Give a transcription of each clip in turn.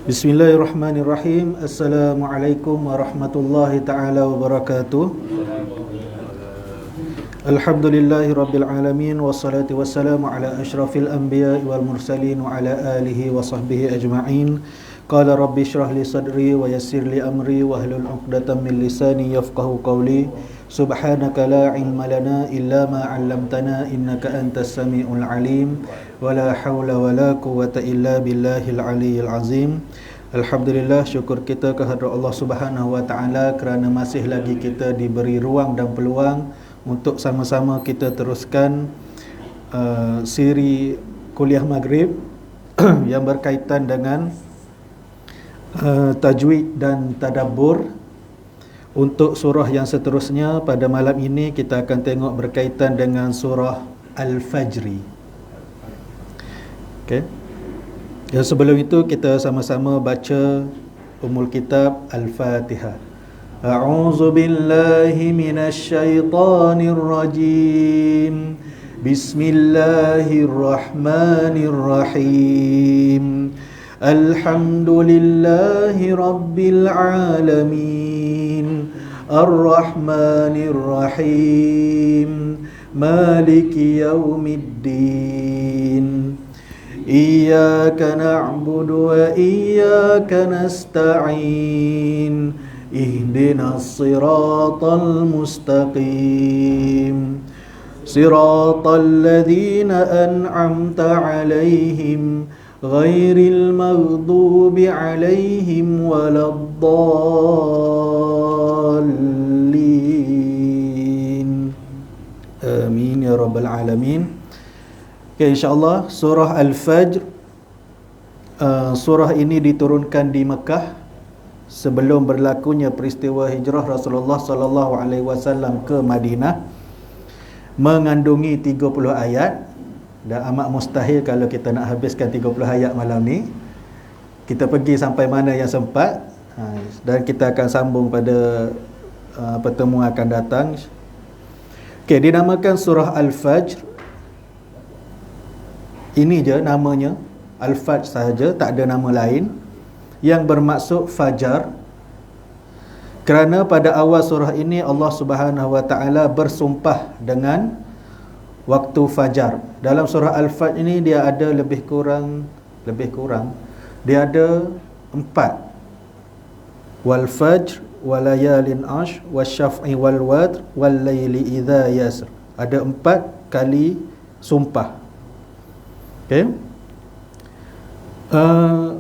Bismillahirrahmanirrahim. Assalamualaikum warahmatullahi ta'ala wabarakatuh. Alhamdulillahi rabbil alamin. Wassalatu wassalamu ala ashrafil anbiya wal mursalin wa ala alihi wa sahbihi ajma'in. Qala rabbi shrah li sadri wa yassir li amri wa hlul 'uqdatam min lisani yafqahu qawli. Subhanaka la ilma lana illa ma 'allamtana innaka antas samiul alim. Wala haula wala quwwata illa billahil aliyyil azim. Alhamdulillah, syukur kita kehadrat Allah Subhanahu wa taala kerana masih lagi kita diberi ruang dan peluang untuk sama-sama kita teruskan siri kuliah maghrib yang berkaitan dengan tajwid dan tadabbur. Untuk surah yang seterusnya pada malam ini kita akan tengok berkaitan dengan surah Al-Fajri. Okey. Dan sebelum itu kita sama-sama baca Ummul Kitab Al-Fatihah. A'udzu billahi minasy syaithanir rajim. Bismillahirrahmanirrahim. Alhamdulillahi rabbil alamin. Ar-Rahmanir Rahim. Maliki yaumiddin. Iyyaka na'budu wa iyyaka nasta'in. Ihdinas siratal mustaqim. Siratal ladzina an'amta 'alaihim ghairil maghdubi 'alaihim waladdallin. Amin ya rabbal alamin. Okay, insyaAllah surah Al-Fajr, surah ini diturunkan di Mekah sebelum berlakunya peristiwa hijrah Rasulullah sallallahu alaihi wasallam ke Madinah, mengandungi 30 ayat dan amat mustahil kalau kita nak habiskan 30 ayat malam ni. Kita pergi sampai mana yang sempat, dan kita akan sambung pada pertemuan akan datang. Okay, dinamakan surah Al-Fajr. Ini je namanya, Al-Fajr sahaja, tak ada nama lain, yang bermaksud fajar. Kerana pada awal surah ini Allah Subhanahu wa taala bersumpah dengan waktu fajar. Dalam surah Al-Fajr ini dia ada lebih kurang dia ada 4. Wal fajr wal layalin ash wasyaf'i wal watr wal laili idza yasr. Ada 4 kali sumpah. Okay.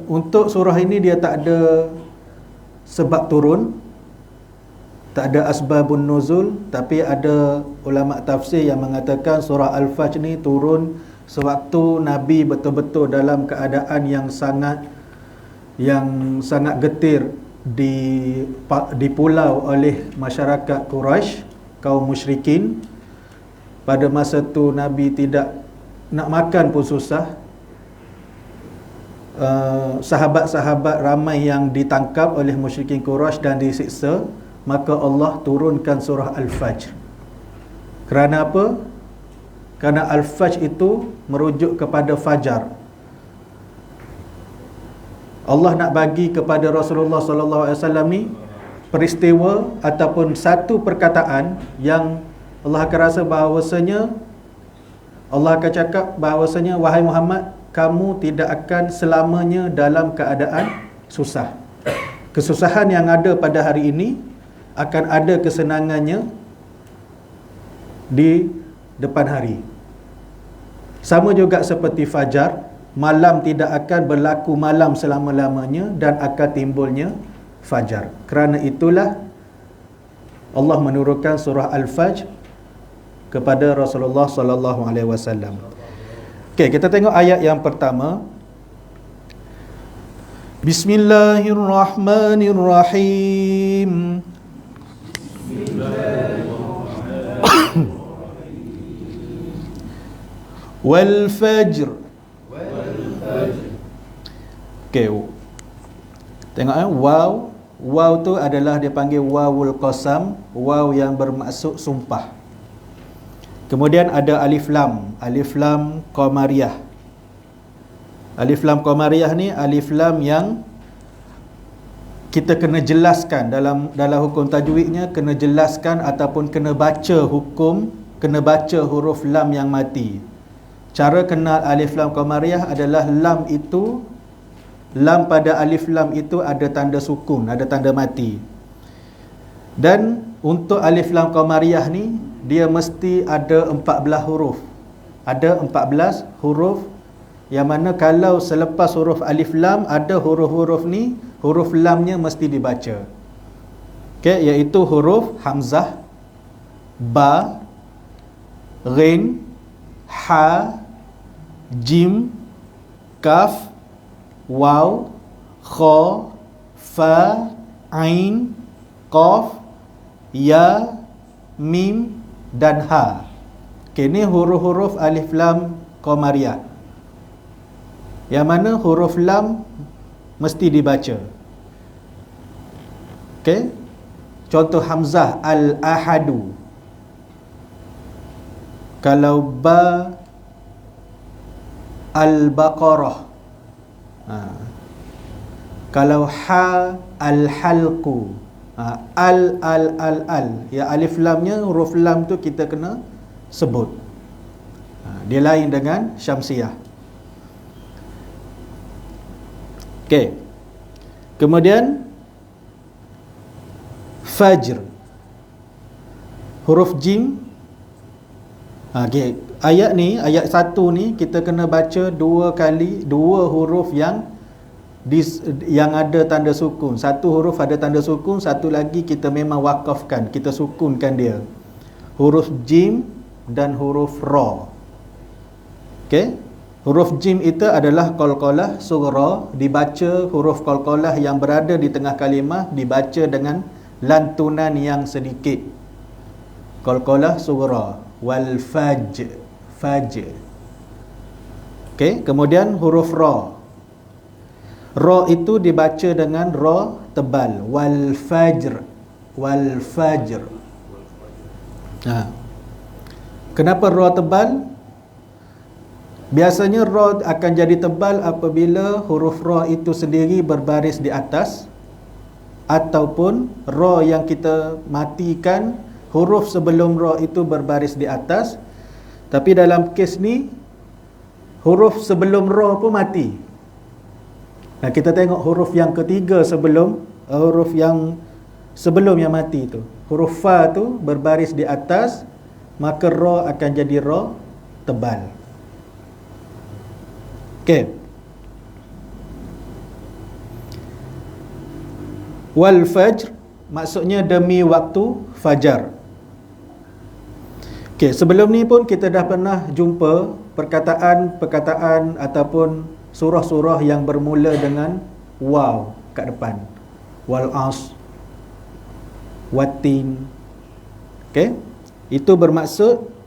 Untuk surah ini dia tak ada sebab turun, tak ada asbabun nuzul, tapi ada ulama tafsir yang mengatakan surah Al-Fajr ni turun sewaktu Nabi betul-betul dalam keadaan yang sangat getir dipulau oleh masyarakat Quraisy, kaum musyrikin. Pada masa tu Nabi tidak nak makan pun susah. Sahabat-sahabat ramai yang ditangkap oleh musyrikin Quraisy dan disiksa. Maka Allah turunkan surah Al-Fajr. Kerana apa? Kerana Al-Fajr itu merujuk kepada fajar. Allah nak bagi kepada Rasulullah sallallahu alaihi wasallam ni peristiwa ataupun satu perkataan yang Allah akan rasa bahawasanya, Allah akan cakap bahawasanya, wahai Muhammad, kamu tidak akan selamanya dalam keadaan susah. Kesusahan yang ada pada hari ini akan ada kesenangannya di depan hari. Sama juga seperti fajar, malam tidak akan berlaku malam selama-lamanya dan akan timbulnya fajar. Kerana itulah Allah menurunkan surah Al-Fajr kepada Rasulullah sallallahu alaihi wasallam. Okey, kita tengok ayat yang pertama. Bismillahirrahmanirrahim. Wal fajr. Okey. Tengok waw. Waw tu adalah dia panggil wawul qasam, waw yang bermaksud sumpah. Kemudian ada alif lam qamariyah. Alif lam qamariyah ni alif lam yang kita kena jelaskan dalam hukum tajwidnya, kena jelaskan ataupun kena baca kena baca huruf lam yang mati. Cara kenal alif lam qamariyah adalah lam pada alif lam itu ada tanda sukun, ada tanda mati. Dan untuk alif lam qamariyah ni, dia mesti ada 14 huruf. Ada 14 huruf, yang mana kalau selepas huruf alif lam ada huruf-huruf ni, huruf lamnya mesti dibaca. Okey, iaitu huruf hamzah, ba, ghin, ha, jim, kaf, waw, kha, fa, ain, qaf, ya, mim dan ha. Okey, ni huruf-huruf alif lam qamariyah, yang mana huruf lam mesti dibaca. Okey, contoh hamzah al-ahadu. Kalau ba, al-baqarah. Kalau ha, al-halqu. Al. Ya, alif lamnya, huruf lam tu kita kena sebut. Dia lain dengan syamsiah. Okey. Kemudian fajr. Huruf jim. Okey, ayat 1 ni kita kena baca 2 kali, 2 huruf yang ada tanda sukun. Satu huruf ada tanda sukun, satu lagi kita memang wakafkan, kita sukunkan dia. Huruf jim dan huruf ra. Okey. Huruf jim itu adalah qalqalah sughra, dibaca huruf qalqalah yang berada di tengah kalimah dibaca dengan lantunan yang sedikit. Qalqalah sughra, wal faj. Okey, kemudian huruf ra. Ra itu dibaca dengan ra tebal, wal fajr. Kenapa ra tebal? Biasanya ra akan jadi tebal apabila huruf ra itu sendiri berbaris di atas, ataupun ra yang kita matikan, huruf sebelum ra itu berbaris di atas. Tapi dalam kes ni, huruf sebelum ra pun mati. Nah, kita tengok huruf yang ketiga huruf yang sebelum yang mati tu, huruf fa tu berbaris di atas, maka ra akan jadi ra tebal. Okey. Wal fajr maksudnya demi waktu fajar. Okey, sebelum ni pun kita dah pernah jumpa perkataan ataupun surah-surah yang bermula dengan waw kat depan. Wal as, watin. Okey? Itu bermaksud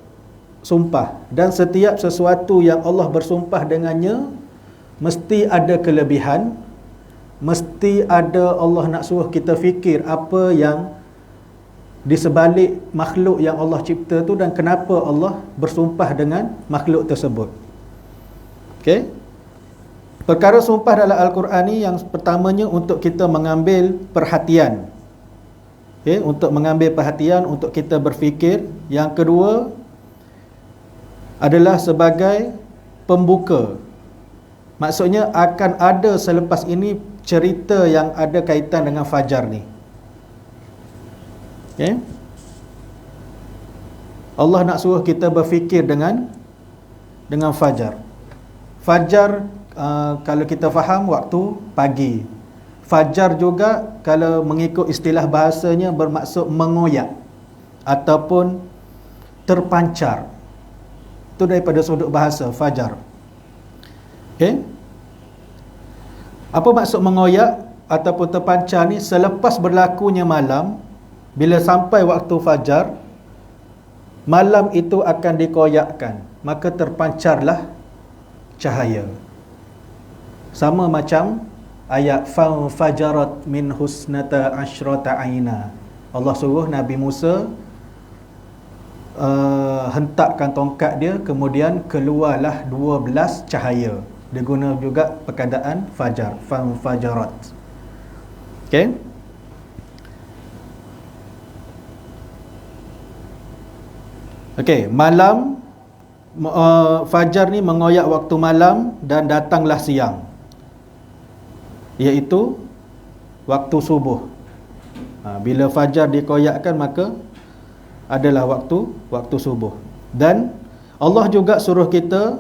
sumpah, dan setiap sesuatu yang Allah bersumpah dengannya mesti ada kelebihan, mesti ada, Allah nak suruh kita fikir apa yang di sebalik makhluk yang Allah cipta tu dan kenapa Allah bersumpah dengan makhluk tersebut. Okey? Perkara sumpah dalam Al-Quran ni, yang pertamanya untuk kita mengambil perhatian. Okey, untuk mengambil perhatian, untuk kita berfikir. Yang kedua adalah sebagai pembuka. Maksudnya akan ada selepas ini cerita yang ada kaitan dengan fajar ni. Okay? Allah nak suruh kita berfikir dengan fajar. Fajar, kalau kita faham, waktu pagi. Fajar juga kalau mengikut istilah bahasanya bermaksud mengoyak ataupun terpancar. Itu daripada sudut bahasa fajar. Okey. Apa maksud mengoyak ataupun terpancar ni? Selepas berlakunya malam, bila sampai waktu fajar, malam itu akan dikoyakkan, maka terpancarlah cahaya. Sama macam ayat fajarat min husnata asyrata aina. Allah suruh Nabi Musa hentakkan tongkat dia, kemudian keluarlah 12 cahaya. Dia guna juga perkataan fajar, fajarat. Okey. Okey, malam fajar ni mengoyak waktu malam dan datanglah siang, iaitu waktu subuh. Bila fajar dikoyakkan maka adalah waktu subuh. Dan Allah juga suruh kita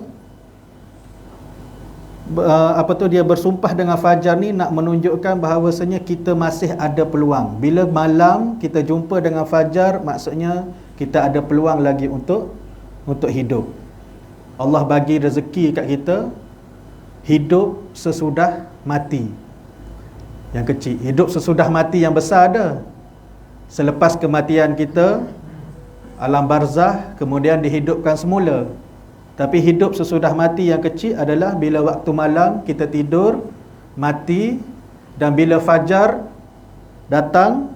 dia bersumpah dengan fajar ni nak menunjukkan bahawasanya kita masih ada peluang. Bila malam kita jumpa dengan fajar, maksudnya kita ada peluang lagi untuk hidup. Allah bagi rezeki kat kita hidup sesudah mati. Yang kecil, hidup sesudah mati yang besar ada. Selepas kematian kita, alam barzah, kemudian dihidupkan semula. Tapi hidup sesudah mati yang kecil adalah bila waktu malam kita tidur, mati, dan bila fajar datang,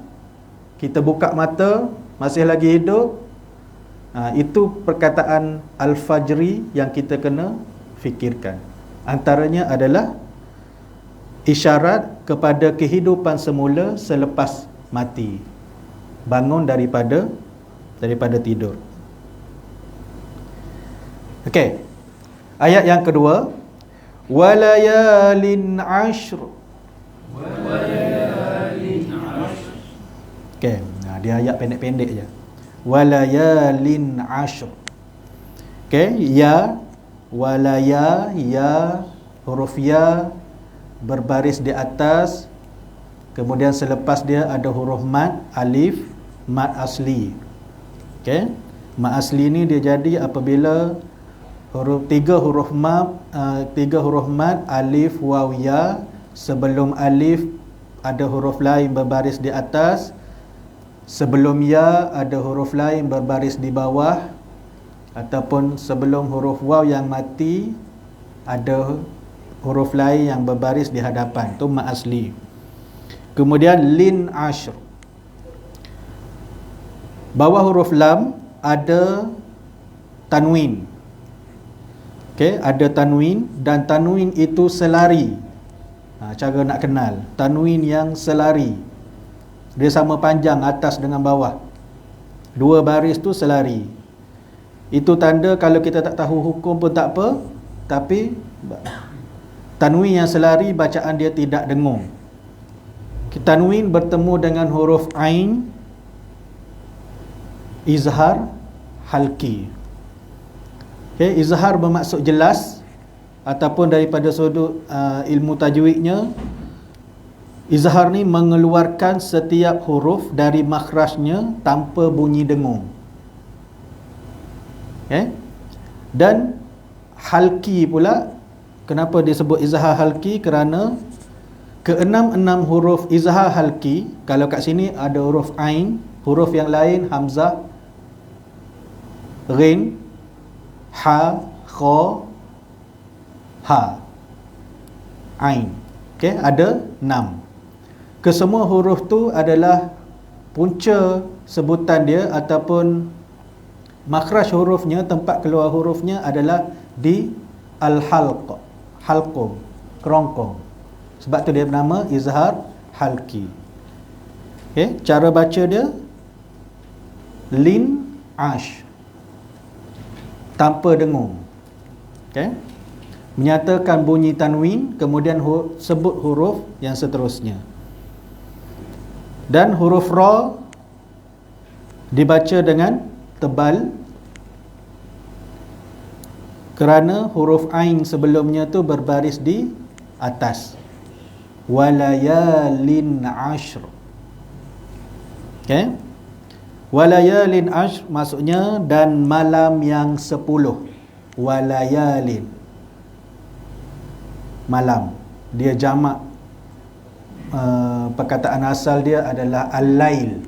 kita buka mata, masih lagi hidup. Itu perkataan Al-Fajri yang kita kena fikirkan. Antaranya adalah isyarat kepada kehidupan semula selepas mati, bangun daripada tidur. Okey. Ayat yang kedua, walayalin ashr. Okey, dia ayat pendek-pendek je. Walayalin ashr. Okey, ya, walaya, ya, huruf ya berbaris di atas, kemudian selepas dia ada huruf mad, alif, mad asli. Okey, mad asli ni dia jadi apabila tiga huruf mad, alif, waw, ya, sebelum alif ada huruf lain berbaris di atas, sebelum ya ada huruf lain berbaris di bawah, ataupun sebelum huruf waw yang mati ada huruf lain yang berbaris di hadapan. Itu mad asli. Kemudian lin ashr, bawah huruf lam ada tanwin. Okey, ada tanwin, dan tanwin itu selari. Cara nak kenal tanwin yang selari, dia sama panjang atas dengan bawah, dua baris tu selari. Itu tanda kalau kita tak tahu hukum pun tak apa, tapi tanwin yang selari bacaan dia tidak dengung. Tanwin bertemu dengan huruf ain, izhar, halki. Okay, izhar bermaksud jelas, ataupun daripada sudut ilmu tajwidnya, izhar ni mengeluarkan setiap huruf dari makhrajnya tanpa bunyi dengung. Okay? Dan halki pula, kenapa disebut izhar halki? Kerana keenam-enam huruf izhar halki, kalau kat sini ada huruf ain, huruf yang lain hamzah, ghin, ha, kha, ha, ain. Okey, ada 6. Kesemua huruf tu adalah punca sebutan dia ataupun makhraj hurufnya, tempat keluar hurufnya adalah di al-halq, halqum, kerongkong. Sebab tu dia bernama izhar halki. Okey, cara baca dia lin ash, tanpa dengung. Okey, menyatakan bunyi tanwin, kemudian sebut huruf yang seterusnya. Dan huruf ra dibaca dengan tebal kerana huruf ain sebelumnya tu berbaris di atas. Walayalin ashr. Okey, walayalin ashr maksudnya dan malam yang 10. Walayalin, malam. Dia jamak, perkataan asal dia adalah al-lail.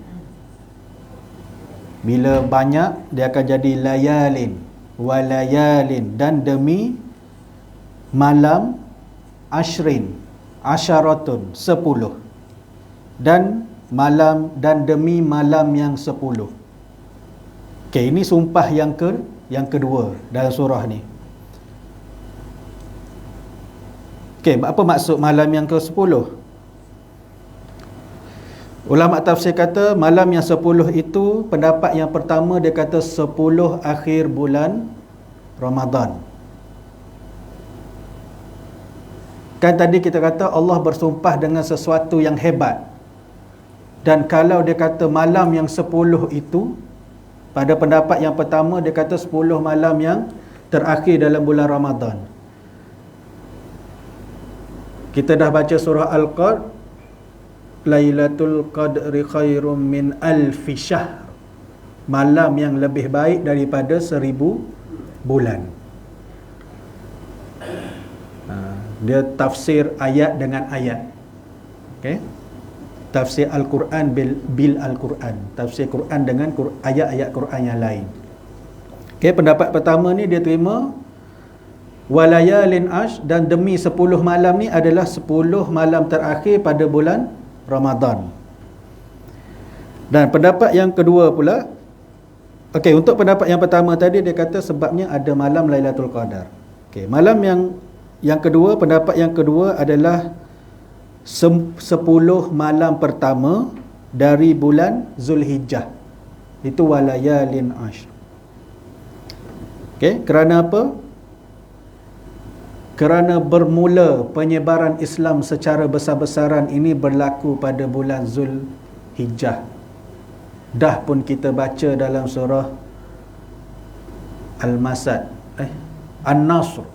Bila banyak dia akan jadi layalin. Walayalin, dan demi malam, ashrin, asyaratun, 10. Dan malam, dan demi malam yang 10. Okey, ini sumpah yang kedua dalam surah ni. Okey, apa maksud malam yang ke-10? Ulama tafsir kata malam yang 10 itu, pendapat yang pertama dia kata 10 akhir bulan Ramadan. Kan tadi kita kata Allah bersumpah dengan sesuatu yang hebat. Dan kalau dia kata malam yang 10 itu, pada pendapat yang pertama dia kata 10 malam yang terakhir dalam bulan Ramadan. Kita dah baca surah Al-Qadr, Lailatul Qadri khairum min alfi syahr. Malam yang lebih baik daripada 1000 bulan. Dia tafsir ayat dengan ayat. Okey. Tafsir Al-Quran bil Al-Quran. Tafsir Quran dengan ayat-ayat Quran yang lain. Okey, pendapat pertama ni dia terima walayalin ash, dan demi 10 malam ni adalah 10 malam terakhir pada bulan Ramadan. Dan pendapat yang kedua pula, okey, untuk pendapat yang pertama tadi dia kata sebabnya ada malam Lailatul Qadar. Okey, malam yang kedua, pendapat yang kedua adalah 10 malam pertama dari bulan Zulhijjah. Itu walayalin ash. Okey, kerana apa? Kerana bermula penyebaran Islam secara besar-besaran ini berlaku pada bulan Zulhijjah. Dah pun kita baca dalam surah Al-Masad, An-Nasr,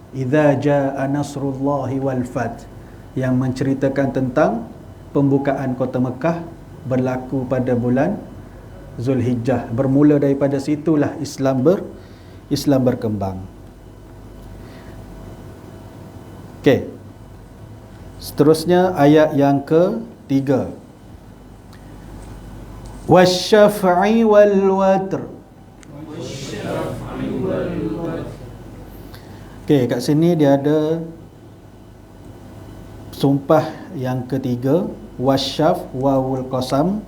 Idza jaa nasrullahi wal fath, yang menceritakan tentang pembukaan kota Mekah berlaku pada bulan Zulhijjah. Bermula daripada situlah Islam berkembang. Okey. Seterusnya ayat yang ke-3. Wasyafa'i wal watr. Okey, kat sini dia ada sumpah yang ketiga, wasyaf wawul qasam.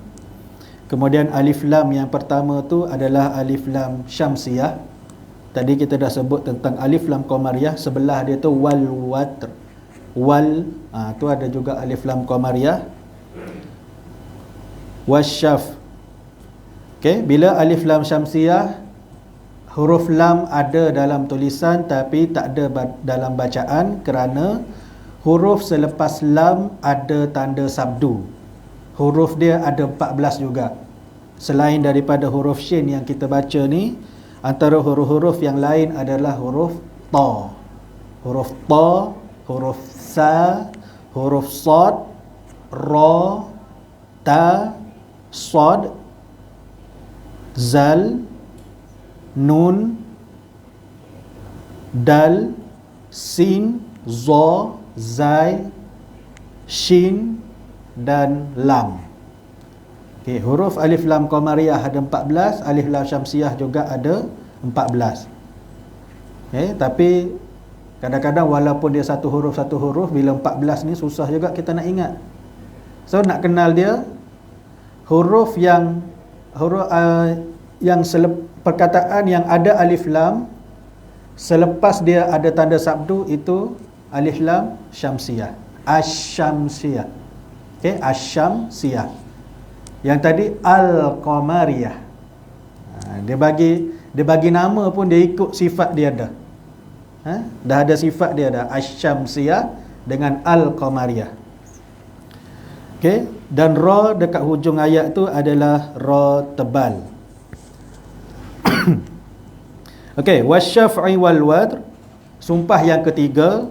Kemudian alif lam yang pertama tu adalah alif lam syamsiyah. Tadi kita dah sebut tentang alif lam qamariyah, sebelah dia tu wal watr. Tu ada juga alif lam qamariyah. Wasyaf. Okey, bila alif lam syamsiyah, huruf lam ada dalam tulisan tapi tak ada dalam bacaan, kerana huruf selepas lam ada tanda sabdu. Huruf dia ada 14 juga. Selain daripada huruf shin yang kita baca ni, antara huruf-huruf yang lain adalah huruf ta. Huruf ta, huruf sa, huruf sad, ra, ta, sad, zal, nun, dal, sin, za, zai, shin dan lam. Okay, huruf alif lam qamariyah ada 14, alif lam syamsiyah juga ada 14. Okay, tapi kadang-kadang walaupun dia satu huruf, bila 14 ni susah juga kita nak ingat. So nak kenal dia, huruf yang perkataan yang ada alif lam selepas dia ada tanda sabdu itu alif lam syamsiyah, asy-syamsiyah. Okey, asy-syamsiyah. Yang tadi al-qamariyah. Dia bagi nama pun dia ikut sifat dia dah. Dah ada sifat dia dah, asy-syamsiyah dengan al-qamariyah. Okey, dan ra dekat hujung ayat tu adalah ra tebal. Okey, wasyaf'i wal watr, sumpah yang ketiga,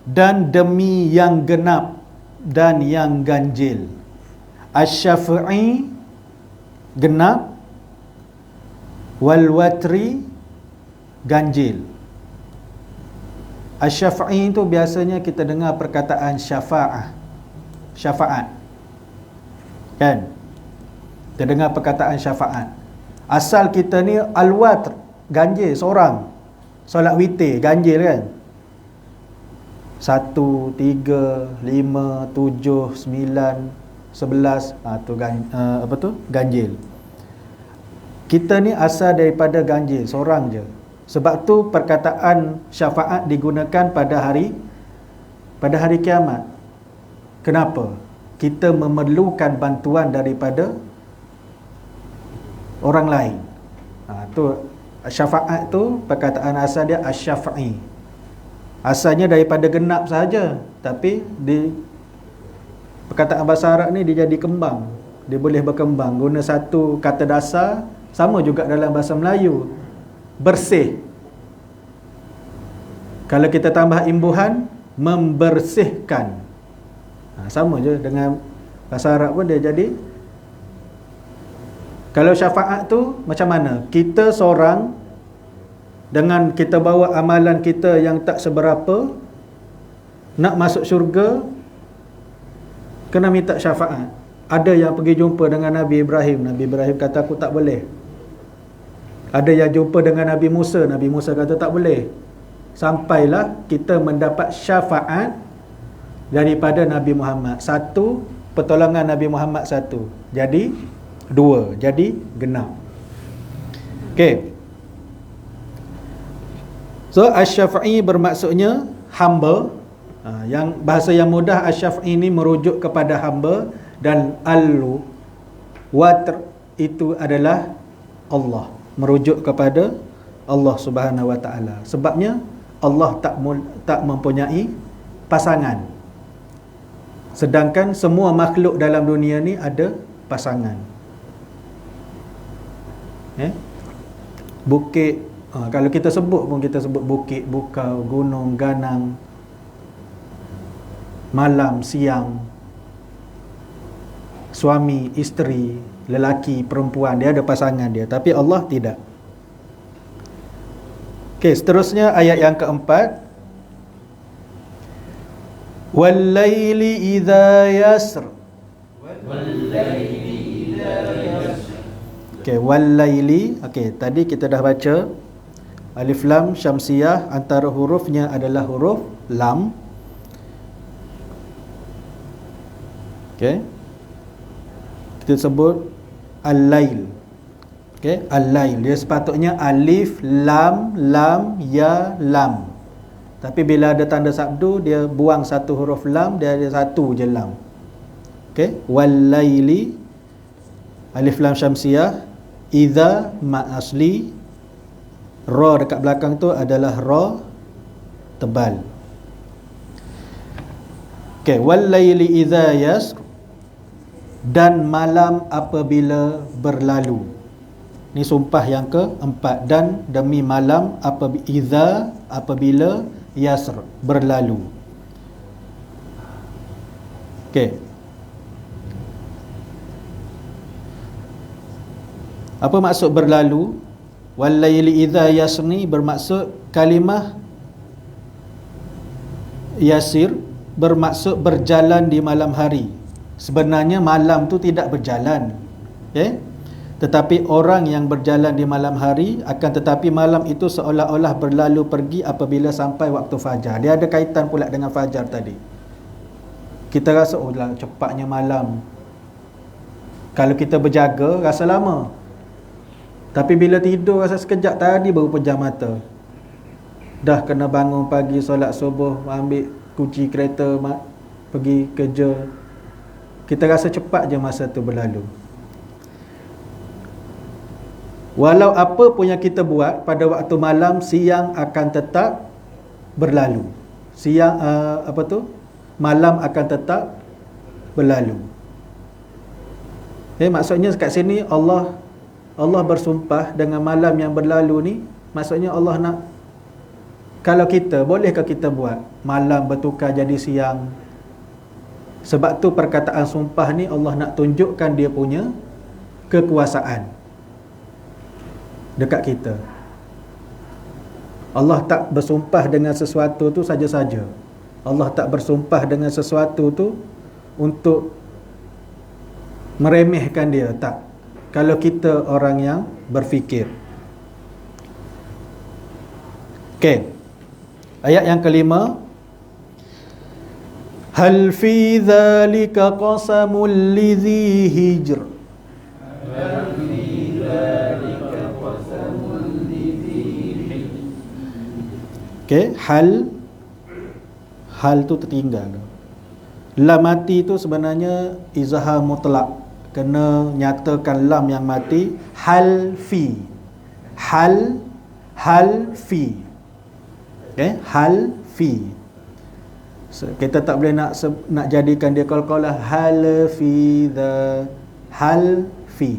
dan demi yang genap dan yang ganjil. Asy-syaf'i genap, wal watri ganjil. Asy-syaf'i itu biasanya kita dengar perkataan syafaat. Kan? Kita dengar perkataan syafaat. Asal kita ni al-watr, ganjil seorang. Solat witir ganjil kan? 1, 3, 5, 7, 9, 11, ganjil. Kita ni asal daripada ganjil, seorang je. Sebab tu perkataan syafaat digunakan pada hari kiamat. Kenapa? kita memerlukan bantuan daripada orang lain. Tu syafaat tu perkataan asal dia asy-syafi'i. Asalnya daripada genap saja, tapi di perkataan bahasa Arab ni dia jadi kembang. Dia boleh berkembang guna satu kata dasar, sama juga dalam bahasa Melayu. Bersih. Kalau kita tambah imbuhan, membersihkan. Sama je dengan bahasa Arab pun dia jadi. Kalau syafaat tu macam mana? Kita seorang dengan kita bawa amalan kita yang tak seberapa, nak masuk syurga, kena minta syafaat. Ada yang pergi jumpa dengan Nabi Ibrahim. Nabi Ibrahim kata aku tak boleh. Ada yang jumpa dengan Nabi Musa. Nabi Musa kata tak boleh. Sampailah kita mendapat syafaat daripada Nabi Muhammad. Satu, pertolongan Nabi Muhammad satu. Jadi dua. Jadi genap. Okey. So asy-syafi'i bermaksudnya hamba. Yang bahasa yang mudah, asy-syafi'i ini merujuk kepada hamba, dan al-watr itu adalah Allah, merujuk kepada Allah Subhanahu wa taala. Sebabnya Allah tak mempunyai pasangan. Sedangkan semua makhluk dalam dunia ni ada pasangan. Bukit, kalau kita sebut pun kita sebut bukit, bukau, gunung, ganang, malam, siang, suami, isteri, lelaki, perempuan, dia ada pasangan dia. Tapi Allah tidak. Okey, seterusnya ayat yang keempat. Wal-laili idza yasr. Okey, wal-laili. Okey, tadi kita dah baca alif lam syamsiyah, antara hurufnya adalah huruf lam. Okey. Kita sebut al-lail. Okey, al-lail. Dia sepatutnya alif lam lam ya lam. Tapi bila ada tanda sabdu, dia buang satu huruf lam, dia ada satu je lam. Okey, wal-laili alif lam syamsiyah, idza ma asli, ra dekat belakang tu adalah ra tebal. Okey, wal-laili idza yasr, dan malam apabila berlalu. Ini sumpah yang keempat. Dan demi malam apabila yasr, berlalu. Okey. Apa maksud berlalu? Wal-laili idza yasr ni bermaksud kalimah yasir bermaksud berjalan di malam hari. Sebenarnya malam tu tidak berjalan, tetapi orang yang berjalan di malam hari, akan tetapi malam itu seolah-olah berlalu pergi apabila sampai waktu fajar. Dia ada kaitan pula dengan fajar tadi. Kita rasa oh lah cepatnya malam. Kalau kita berjaga rasa lama, tapi bila tidur rasa sekejap, tadi baru pejam mata, dah kena bangun pagi, solat subuh, ambil kunci kereta, pergi kerja. Kita rasa cepat je masa tu berlalu. Walau apa pun yang kita buat pada waktu malam, siang akan tetap berlalu. Siang malam akan tetap berlalu. Maksudnya kat sini Allah bersumpah dengan malam yang berlalu ni. Maksudnya Allah nak, kalau kita, bolehkah kita buat malam bertukar jadi siang? Sebab tu perkataan sumpah ni Allah nak tunjukkan dia punya kekuasaan dekat kita. Allah tak bersumpah dengan sesuatu tu saja-saja. Allah tak bersumpah dengan sesuatu tu untuk meremehkan dia, tak. Kalau kita orang yang berfikir. Okey. Ayat yang kelima. Hal fi dzalika qasamul lidzi hijr. Hal fi dzalika qasamul lidzi hijr. Okey, hal tu tertinggal. Lam mati itu sebenarnya izhar mutlak, kena nyatakan lam yang mati. Hal fi, hal fi, hal fi. Kita tak boleh nak jadikan dia qalqalah hal fi the, hal fi.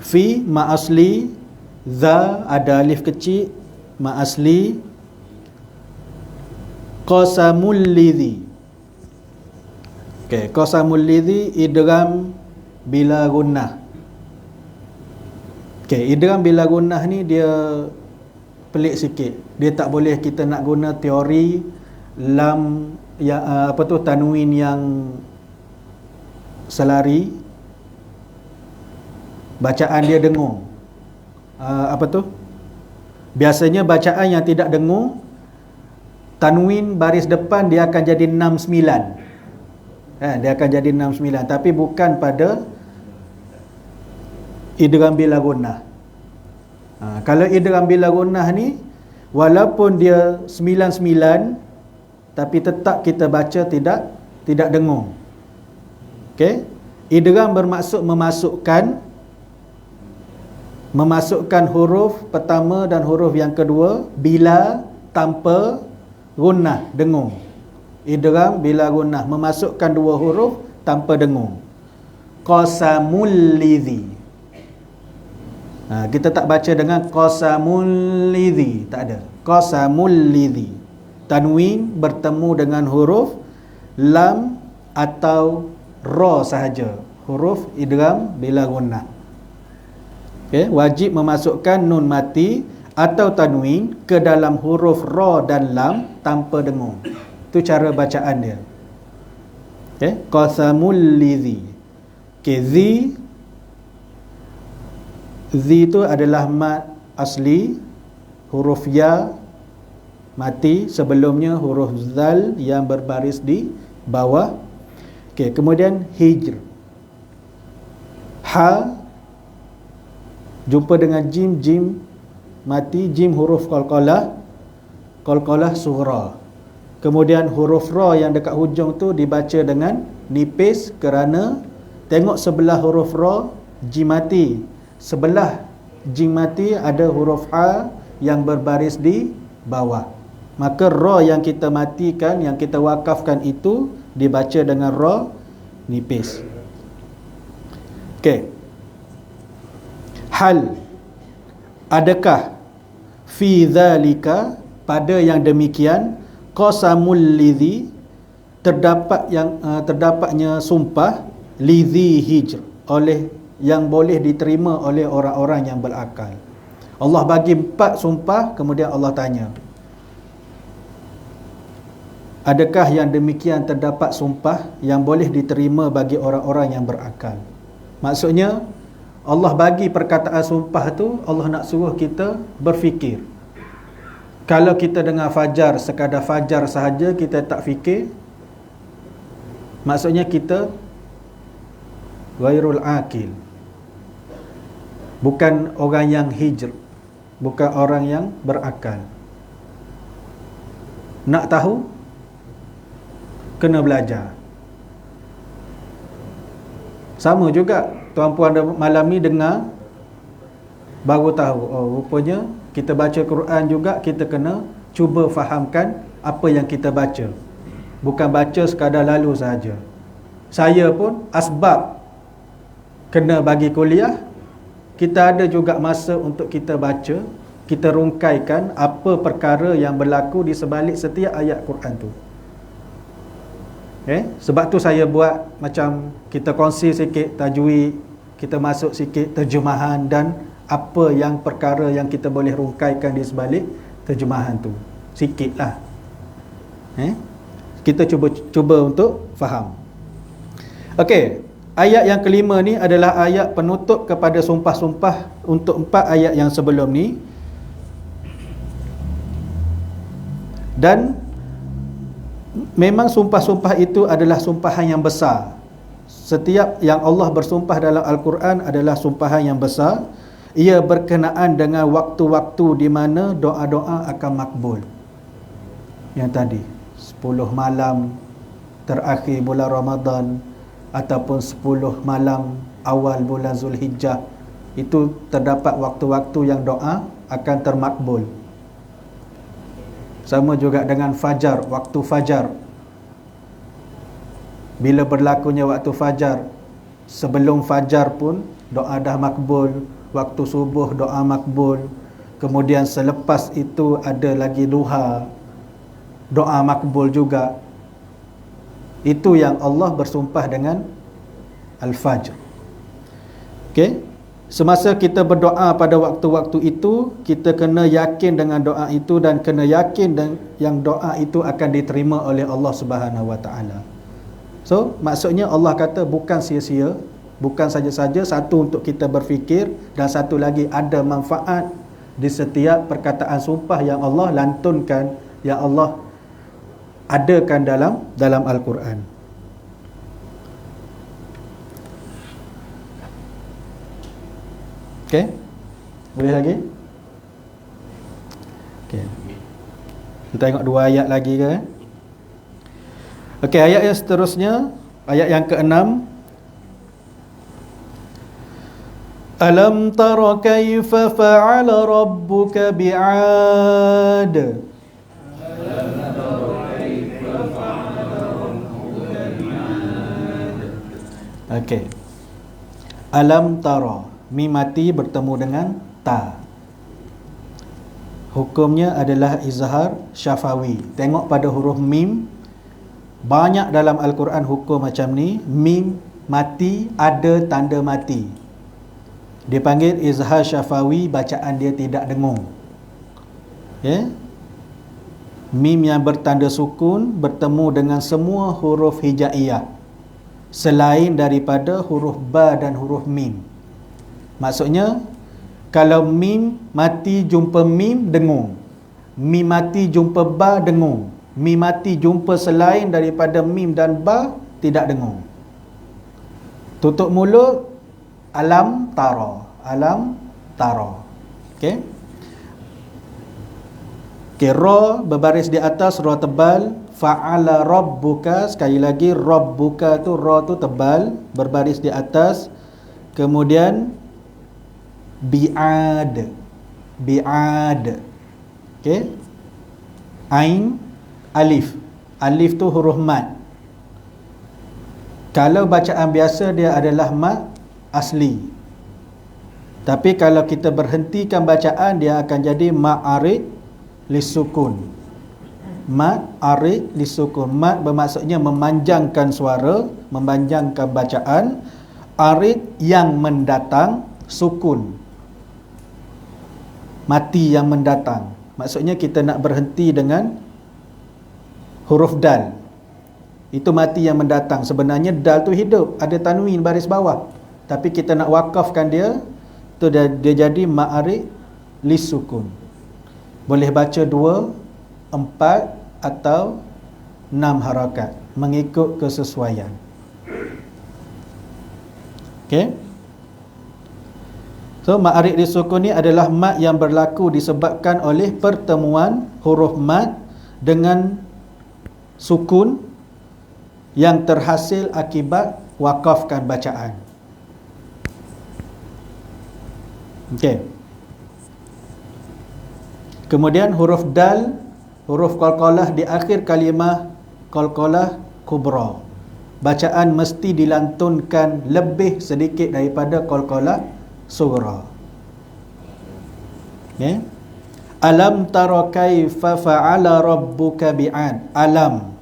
Fi ma asli, za ada alif kecil, ma asli. Qasamul lidhi. Qasamul lidhi idgham bila gunnah. Idgham bila gunnah ni dia pelik sikit. Dia tak boleh kita nak guna teori lam yang tanwin yang selari, bacaan dia dengung. Biasanya bacaan yang tidak dengung, tanwin baris depan dia akan jadi 6-9. Dia akan jadi 6-9, tapi bukan pada idgham bila gunnah. Kalau idgham bila gunnah ni, walaupun dia 9-9, tapi tetap kita baca tidak dengung. Idgham bermaksud memasukkan huruf pertama dan huruf yang kedua bila tanpa gunnah, dengung. Idgham bila gunnah, memasukkan dua huruf tanpa dengung. Qasamul lidhi. Kita tak baca dengan qasamul lidhi, tak ada. Qasamul lidhi. Tanwin bertemu dengan huruf lam atau ra sahaja. Huruf idgham bila gunnah. Wajib memasukkan nun mati atau tanwin ke dalam huruf ra dan lam tanpa dengung. Itu cara bacaan dia. Qasamul lidhi. Zi itu adalah mat asli, huruf ya mati, sebelumnya huruf zal yang berbaris di bawah. Kemudian hijr. Ha jumpa dengan jim, jim mati, jim huruf qalqalah sughra. Kemudian huruf ra yang dekat hujung tu dibaca dengan nipis kerana tengok sebelah huruf ra jim mati, sebelah jim mati ada huruf ha yang berbaris di bawah. Maka ra yang kita matikan, yang kita wakafkan itu dibaca dengan ra nipis. Hal, adakah fi dzalika, pada yang demikian, qasamul lidhi, terdapatnya sumpah, lidhi hijr, oleh yang boleh diterima oleh orang-orang yang berakal. Allah bagi 4 sumpah, kemudian Allah tanya, adakah yang demikian terdapat sumpah yang boleh diterima bagi orang-orang yang berakal? Maksudnya Allah bagi perkataan sumpah tu, Allah nak suruh kita berfikir. Kalau kita dengar fajar, sekadar fajar sahaja kita tak fikir, maksudnya kita ghairul akil, bukan orang yang hijr, bukan orang yang berakal. Nak tahu, kena belajar. Sama juga tuan-puan malam ni dengar, baru tahu, oh rupanya kita baca Quran juga kita kena cuba fahamkan apa yang kita baca, bukan baca sekadar lalu saja. Saya pun asbab kena bagi kuliah, kita ada juga masa untuk kita baca, kita rungkaikan apa perkara yang berlaku di sebalik setiap ayat Quran tu. Sebab tu saya buat macam kita kongsi sikit tajwid, kita masuk sikit terjemahan dan apa yang perkara yang kita boleh rungkaikan di sebalik terjemahan tu. Sikit lah. Kita cuba untuk faham. Okey, ayat yang kelima ni adalah ayat penutup kepada sumpah-sumpah untuk 4 ayat yang sebelum ni. Dan memang sumpah-sumpah itu adalah sumpahan yang besar. Setiap yang Allah bersumpah dalam Al-Quran adalah sumpahan yang besar. Ia berkenaan dengan waktu-waktu di mana doa-doa akan makbul. Yang tadi 10 malam terakhir bulan Ramadan ataupun 10 malam awal bulan Zulhijjah, itu terdapat waktu-waktu yang doa akan termakbul. Sama juga dengan fajar, waktu fajar. Bila berlakunya waktu fajar, sebelum fajar pun doa dah makbul, waktu subuh doa makbul. Kemudian selepas itu ada lagi duha, doa makbul juga. Itu yang Allah bersumpah dengan Al-Fajr. Okey. Semasa kita berdoa pada waktu-waktu itu, kita kena yakin dengan doa itu dan kena yakin yang doa itu akan diterima oleh Allah Subhanahu Wa Taala. So, maksudnya Allah kata bukan sia-sia, bukan saja-saja satu untuk kita berfikir, dan satu lagi ada manfaat di setiap perkataan sumpah yang Allah lantunkan, yang Allah adakan dalam Al-Quran. Okey? Boleh lagi? Okey. Kita tengok 2 ayat lagi ke? Okey, ayat yang seterusnya, ayat yang ke-6. Alam tara kaifa fa'ala rabbuka bi'ad. Okey. Alam tara, mim mati bertemu dengan ta. Hukumnya adalah izhar syafawi. Tengok pada huruf mim, banyak dalam Al-Quran hukum macam ni. Mim mati ada tanda mati, dipanggil izhar syafawi, bacaan dia tidak dengung. Ya. Mim yang bertanda sukun bertemu dengan semua huruf hijaiyah selain daripada huruf ba dan huruf mim. Maksudnya, kalau mim mati jumpa mim, dengung. Mim mati jumpa ba, dengung. Mim mati jumpa selain daripada mim dan ba, tidak dengung. Tutup mulut, alam tara. Alam tara. Okey. Okey, ra berbaris di atas, ra tebal. Fa'ala rabbuka, sekali lagi rabbuka tu, ra tu tebal, berbaris di atas. Kemudian bi'ad. Bi'ad. Okey. Ain, alif. Alif tu huruf mad. Kalau bacaan biasa dia adalah mad asli. Tapi kalau kita berhentikan bacaan, dia akan jadi ma'arid lisukun. Ma'arid lisukun. Mad bermaksudnya memanjangkan suara, memanjangkan bacaan. Arid yang mendatang, sukun mati yang mendatang. Maksudnya kita nak berhenti dengan huruf dal, itu mati yang mendatang. Sebenarnya dal tu hidup, ada tanwin baris bawah, tapi kita nak wakafkan dia, tu dia jadi ma'arid lisukun. Boleh baca 2, 4 atau 6 harakat mengikut kesesuaian. Okey. So, ma'arid lisukun ni adalah mad yang berlaku disebabkan oleh pertemuan huruf mad dengan sukun yang terhasil akibat wakafkan bacaan. Okey. Kemudian huruf dal, huruf qalqalah di akhir kalimah qalqalah kubra. Bacaan mesti dilantunkan lebih sedikit daripada qalqalah surah. Okay. Alam tara kaifa fa'ala rabbuka bi'ad. Alam,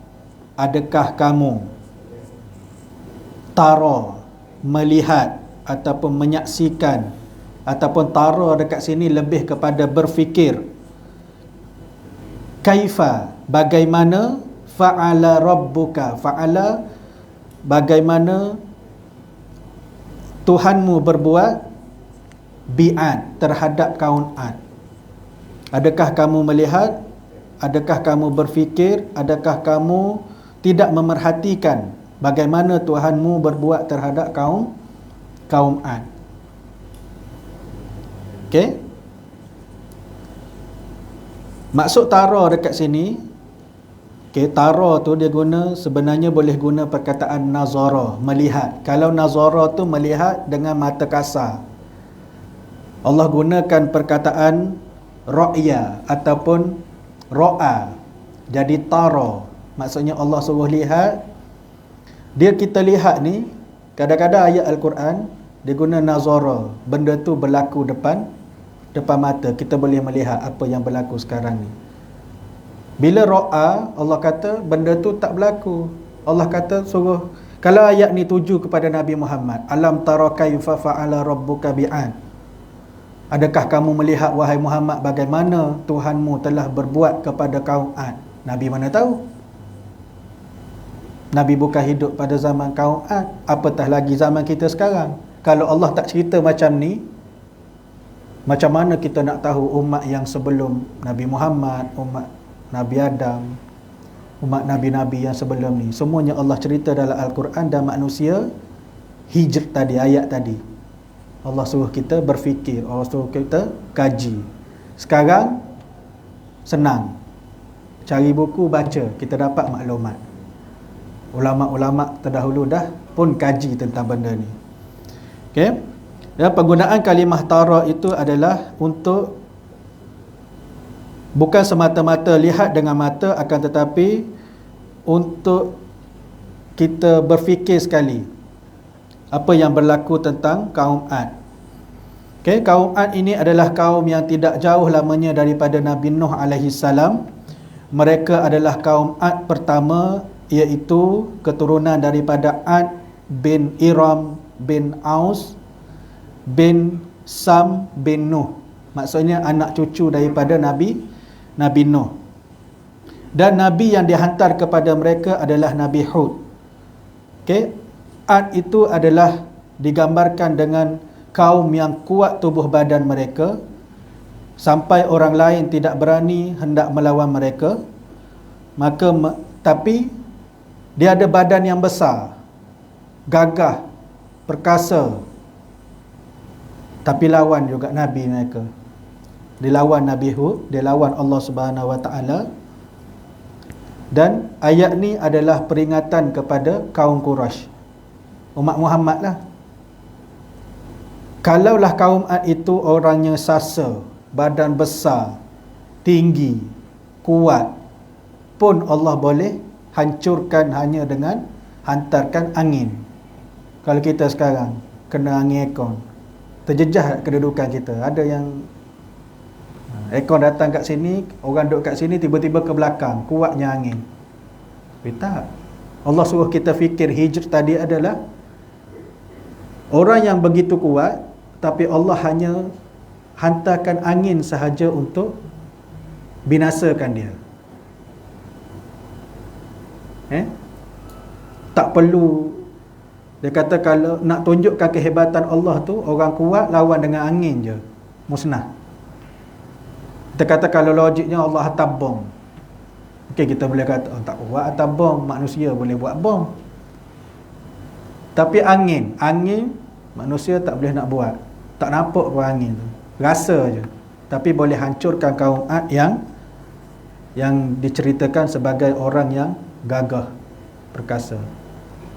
adakah kamu, tara, melihat ataupun menyaksikan, ataupun tara dekat sini lebih kepada berfikir. Kaifa, bagaimana, fa'ala rabbuka. Fa'ala, bagaimana Tuhanmu berbuat, bi'ad, terhadap kaum Ad. Adakah kamu melihat? Adakah kamu berfikir? Adakah kamu tidak memerhatikan bagaimana Tuhanmu berbuat terhadap kaum Ad? Okey. Maksud tara dekat sini, Okay, tara tu dia guna, sebenarnya boleh guna perkataan nazara, melihat. Kalau nazara tu melihat dengan mata kasar. Allah gunakan perkataan ra'ya ataupun ra'a. Jadi tara. Maksudnya Allah suruh lihat. Dia kita lihat ni, kadang-kadang ayat Al-Quran dia guna nazara. Benda tu berlaku depan mata. Kita boleh melihat apa yang berlaku sekarang ni. Bila ra'a, Allah kata benda tu tak berlaku. Allah kata suruh, kalau ayat ni tuju kepada Nabi Muhammad, alam tara kaifa fa'ala rabbuka bi'ad. Adakah kamu melihat wahai Muhammad bagaimana Tuhanmu telah berbuat kepada kaum Ad? Nabi mana tahu? Nabi bukan hidup pada zaman kaum Ad, apatah lagi zaman kita sekarang. Kalau Allah tak cerita macam ni, macam mana kita nak tahu umat yang sebelum Nabi Muhammad, umat Nabi Adam, umat Nabi-Nabi yang sebelum ni, semuanya Allah cerita dalam Al-Quran. Dan manusia hijr tadi, ayat tadi, Allah suruh kita berfikir, Allah suruh kita kaji. Sekarang senang, cari buku, baca, kita dapat maklumat. Ulama-ulama terdahulu dah pun kaji tentang benda ni. Okay? Dan penggunaan kalimah tara itu adalah untuk bukan semata-mata lihat dengan mata, akan tetapi untuk kita berfikir sekali apa yang berlaku tentang kaum Ad. Okay, kaum Ad ini adalah kaum yang tidak jauh lamanya daripada Nabi Nuh alaihi salam. Mereka adalah kaum Ad pertama, iaitu keturunan daripada Ad bin Iram bin Aus bin Sam bin Nuh. Maksudnya anak cucu daripada Nabi Nuh. Dan Nabi yang dihantar kepada mereka adalah Nabi Hud. Okay? Ad itu adalah digambarkan dengan kaum yang kuat tubuh badan mereka, sampai orang lain tidak berani hendak melawan mereka. Tapi dia ada badan yang besar, gagah, perkasa, tapi lawan juga Nabi mereka. Dia lawan Nabi Hud, dia lawan Allah Subhanahu Wa Taala. Dan ayat ni adalah peringatan kepada kaum Quraisy, umat Muhammad lah. Kalaulah kaum Ad itu orangnya sasa, badan besar, tinggi, kuat, pun Allah boleh hancurkan hanya dengan hantarkan angin. Kalau kita sekarang kena angin aircon, terjejah kedudukan kita. Ada yang aircon datang kat sini, orang duduk kat sini, tiba-tiba ke belakang, kuatnya angin. Tapi tak. Allah suruh kita fikir hijr tadi adalah orang yang begitu kuat, tapi Allah hanya hantarkan angin sahaja untuk binasakan dia. Tak perlu. Dia kata kalau nak tunjukkan kehebatan Allah tu, orang kuat lawan dengan angin je, musnah. Kita kata kalau logiknya Allah hantar bom, okey, kita boleh kata tak kuat hantar bom, manusia boleh buat bom. Tapi angin manusia tak boleh nak buat, tak nampak pun angin tu, rasa je. Tapi boleh hancurkan kaum Ad yang diceritakan sebagai orang yang gagah, perkasa.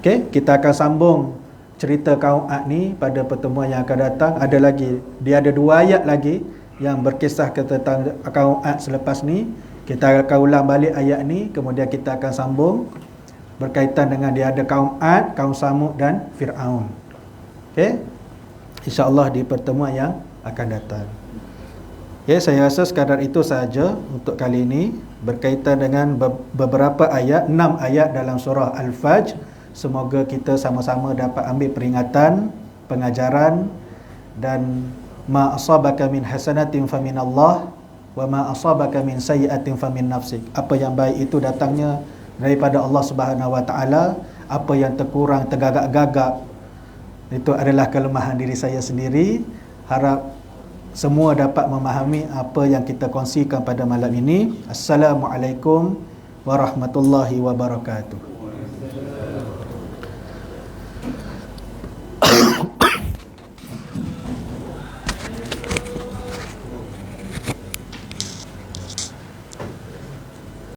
Okey, kita akan sambung cerita kaum Ad ni pada pertemuan yang akan datang. Ada lagi, dia ada 2 ayat lagi yang berkisah tentang kaum Ad selepas ni. Kita akan ulang balik ayat ni, kemudian kita akan sambung berkaitan dengan dia ada kaum Ad, kaum Samud dan Fir'aun. Okey, insya-Allah di pertemuan yang akan datang. Okey, saya rasa sekadar itu sahaja untuk kali ini berkaitan dengan beberapa ayat, 6 ayat dalam surah Al-Fajr. Semoga kita sama-sama dapat ambil peringatan, pengajaran. Dan ma asabaka min hasanatin faminallah wa ma asabaka min sayyi'atin famin nafsik. Apa yang baik itu datangnya daripada Allah Subhanahu Wa Taala. Apa yang terkurang, tergagap-gagap, itu adalah kelemahan diri saya sendiri. Harap semua dapat memahami apa yang kita kongsikan pada malam ini. Assalamualaikum warahmatullahi wabarakatuh.